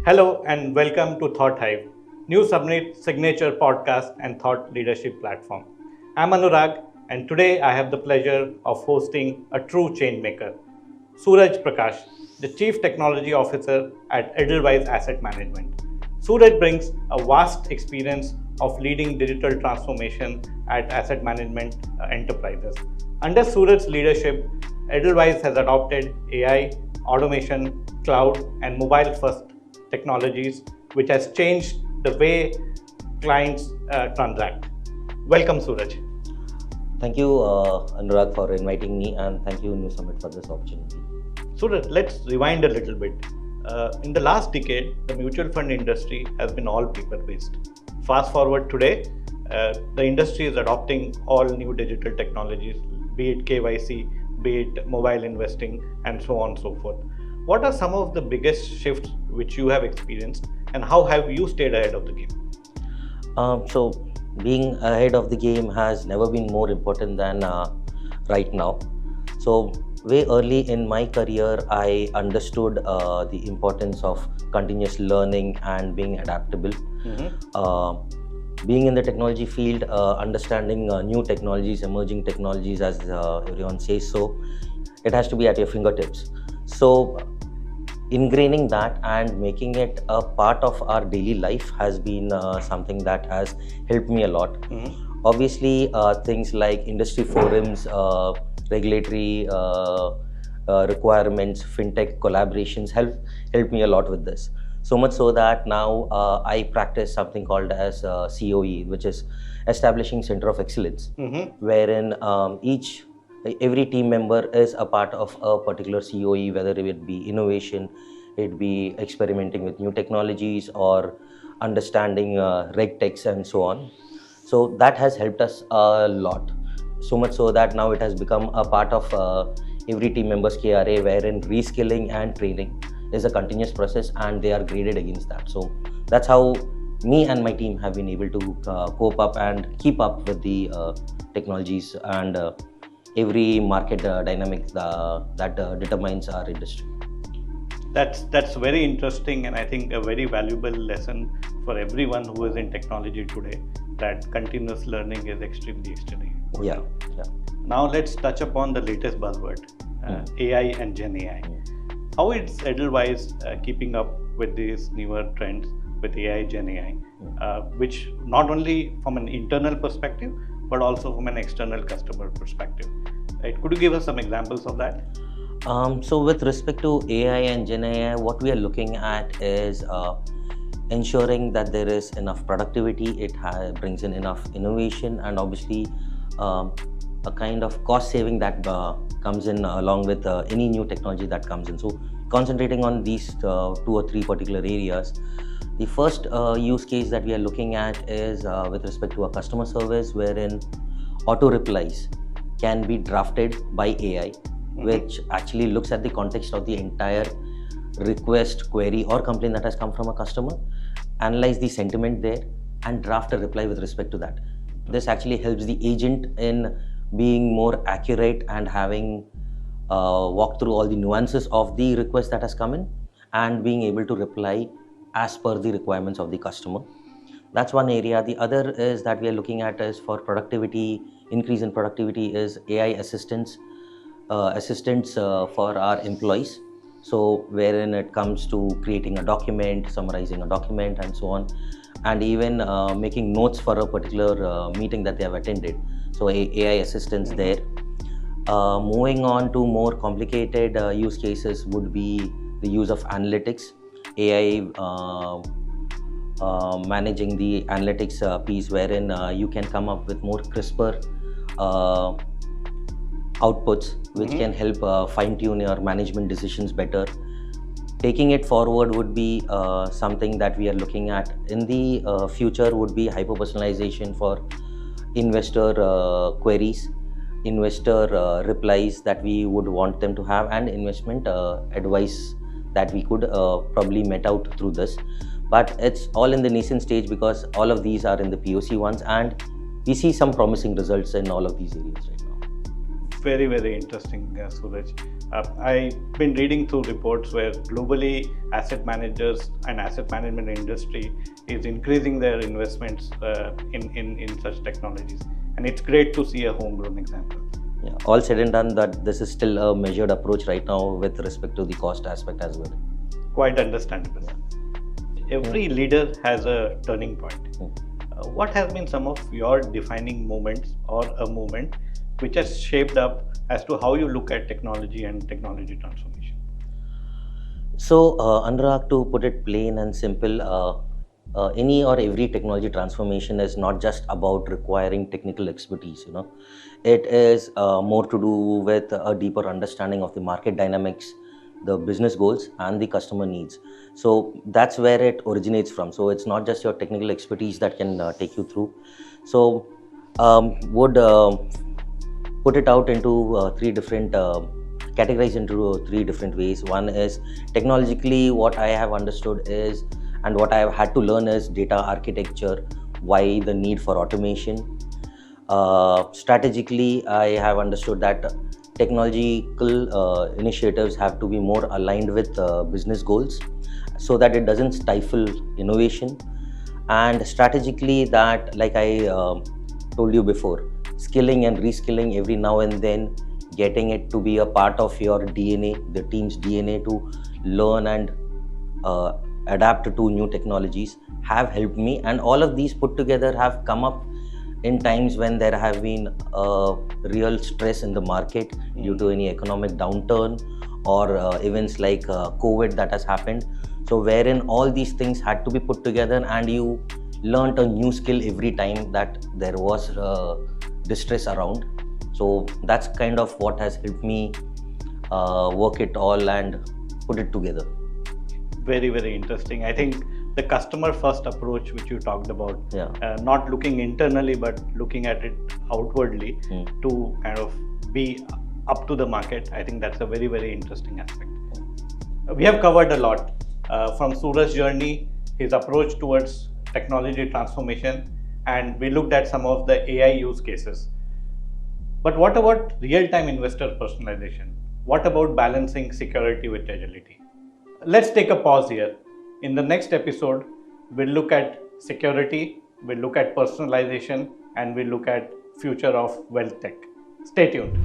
Hello and welcome to ThoughtHive, new signature podcast and thought leadership platform. I'm Anurag, and today I have the pleasure of hosting a true changemaker, Suraj Prakash, the Chief Technology Officer at Edelweiss Asset Management. Suraj brings a vast experience of leading digital transformation at asset management enterprises. Under Suraj's leadership, Edelweiss has adopted AI, automation, cloud, and mobile-first technologies, which has changed the way clients transact. Welcome, Suraj. Thank you, Anurag, for inviting me, and thank you, New Summit, for this opportunity. Suraj, let's rewind a little bit. In the last decade, the mutual fund industry has been all paper-based. Fast forward today, the industry is adopting all new digital technologies, be it KYC, be it mobile investing, and so on and so forth. What are some of the biggest shifts which you have experienced, and how have you stayed ahead of the game? So, being ahead of the game has never been more important than right now. So, way early in my career, I understood the importance of continuous learning and being adaptable. Being in the technology field, understanding new technologies, emerging technologies, as everyone says so, it has to be at your fingertips. So, ingraining that and making it a part of our daily life has been something that has helped me a lot. Obviously, things like industry forums, regulatory requirements, fintech collaborations help me a lot with this. So much so that now I practice something called as COE, which is Establishing Center of Excellence, wherein every team member is a part of a particular COE, whether it be innovation, it be experimenting with new technologies, or understanding reg techs and so on. So that has helped us a lot. So much so that now it has become a part of every team member's KRA, wherein reskilling and training is a continuous process and they are graded against that. So that's how me and my team have been able to cope up and keep up with the technologies and every market dynamic that determines our industry. That's very interesting, and I think a very valuable lesson for everyone who is in technology today, that continuous learning is extremely important. Yeah. Now let's touch upon the latest buzzword, AI and GenAI. How is Edelweiss keeping up with these newer trends with AI, GenAI, which not only from an internal perspective, but also from an external customer perspective? Right? Could you give us some examples of that? So with respect to AI and GenAI, what we are looking at is ensuring that there is enough productivity, it brings in enough innovation, and obviously a kind of cost saving that comes in along with any new technology that comes in. So concentrating on these 2 or 3 particular areas. The first use case that we are looking at is with respect to a customer service, wherein auto-replies can be drafted by AI, which actually looks at the context of the entire request, query, or complaint that has come from a customer, analyze the sentiment there, and draft a reply with respect to that. This actually helps the agent in being more accurate and having walked through all the nuances of the request that has come in and being able to reply as per the requirements of the customer. That's one area. The other is that we are looking at is for productivity, increase in productivity is AI assistants for our employees. So wherein it comes to creating a document, summarizing a document, and so on, and even making notes for a particular meeting that they have attended. So AI assistants there. Moving on to more complicated use cases would be the use of analytics, AI managing the analytics piece, wherein you can come up with more crisper outputs, which can help fine-tune your management decisions better. Taking it forward would be something that we are looking at in the future would be hyper-personalization for investor queries, investor replies that we would want them to have, and investment advice that we could probably met out through this. But it's all in the nascent stage because all of these are in the POC ones, and we see some promising results in all of these areas right now. Very, very interesting, Suraj. I've been reading through reports where globally asset managers and asset management industry is increasing their investments in such technologies. And it's great to see a homegrown example. Yeah, all said and done, that this is still a measured approach right now with respect to the cost aspect as well. Quite understandable. Every leader has a turning point. What has been some of your defining moments or a moment which has shaped up as to how you look at technology and technology transformation? So, Anurag, to put it plain and simple, any or every technology transformation is not just about requiring technical expertise. It is more to do with a deeper understanding of the market dynamics, the business goals, and the customer needs. So that's where it originates from. So it's not just your technical expertise that can take you through. So would put it out into three different categorized into three different ways. One is technologically, what I have understood is, and what I have had to learn is data architecture, why the need for automation. Strategically, I have understood that technological initiatives have to be more aligned with business goals so that it doesn't stifle innovation. And strategically, that, like I told you before, skilling and reskilling every now and then, getting it to be a part of your DNA, the team's DNA, to learn and adapt to new technologies have helped me. And all of these put together have come up in times when there have been real stress in the market due to any economic downturn or events like COVID that has happened. So wherein all these things had to be put together and you learned a new skill every time that there was distress around. So that's kind of what has helped me work it all and put it together. Very, very interesting. I think the customer first approach which you talked about, not looking internally but looking at it outwardly to kind of be up to the market, I think that's a very, very interesting aspect. We have covered a lot from Suraj's journey, his approach towards technology transformation, and we looked at some of the AI use cases. But what about real-time investor personalization? What about balancing security with agility? Let's take a pause here. In the next episode, we'll look at security, we'll look at personalization, and we'll look at future of wealth tech. Stay tuned.